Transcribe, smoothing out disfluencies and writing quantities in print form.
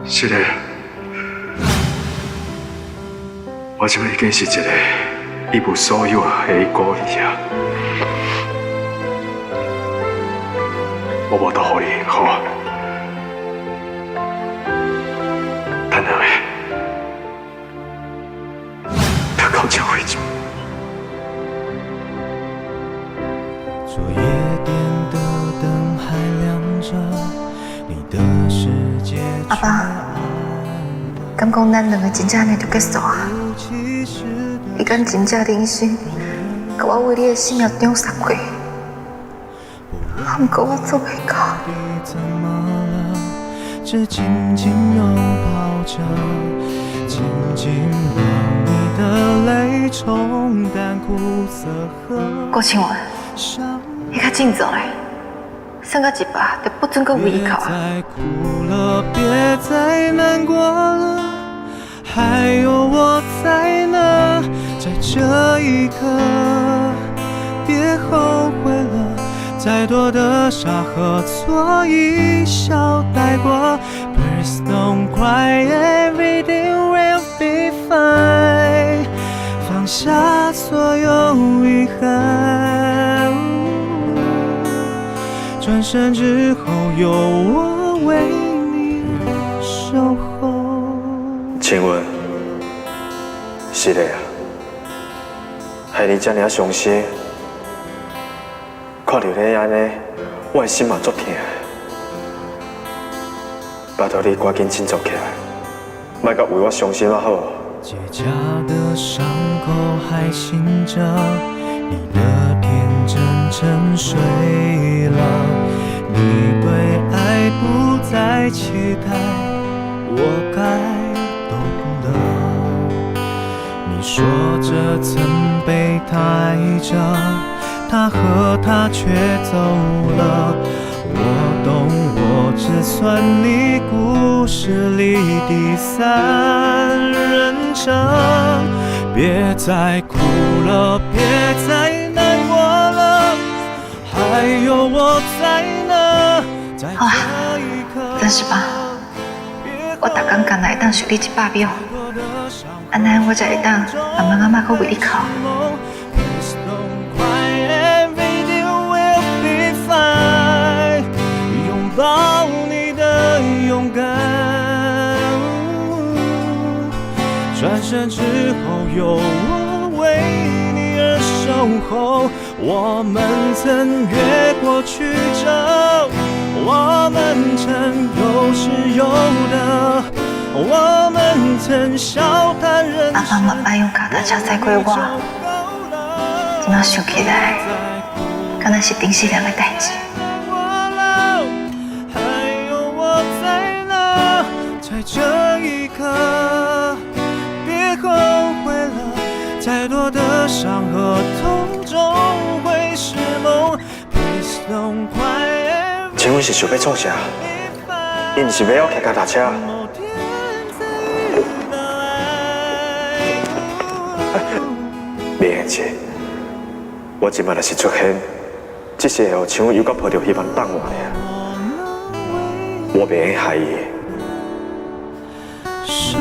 是的，我即摆已经是一个一无所有的孤儿啊！我无得互你幸福，等两个，要到这为止。昨夜点的灯还亮着，你的世界阿爸，敢讲咱两个真正安尼就结束啊？你敢真正忍心，甲我为你的性命中杀过？不过我做袂到。怎么了？只紧紧拥抱着，紧紧让你的泪冲淡苦涩和郭庆文，你较振作嘞，剩到一把就不准搁为你哭啊！别再哭了，别再难过了，还有我在呢，在这一刻，别后悔了。再多的沙和错，一笑带过。Please don't cry, everything will be fine。放下所有遗憾，转身之后有我为你守候。请问，是的啊，害你这么伤心。看到你安尼，我的心嘛足痛。拜托你赶紧振作起来，莫甲为我伤心啊好。结痂的伤口还醒着，你的天真沉睡了，你对爱不再期待，我该懂得。你说着曾被他爱着。他和他却走了，我懂，我只算你故事里第三人称。别再哭了，别再难过了，还有我在呢，在这一刻。真是吧？我逐工干来当受你100秒，安尼我才会当慢慢慢搁为你哭。抱你的勇敢，转身之后有我为你而守候。我们曾越过曲折，我们曾有始有得，我们曾笑谈人生。阿爸嘛捌用脚踏车载过我，今仔想起来，敢若是顶世人的代志。在这一刻，别后悔了，再多的伤和痛终会是梦。请问是想要创啥？伊毋是要我骑脚踏车？袂用姐，我即摆若是出现，只是会互像又搁抱着希望等我尔，我袂用害伊。伤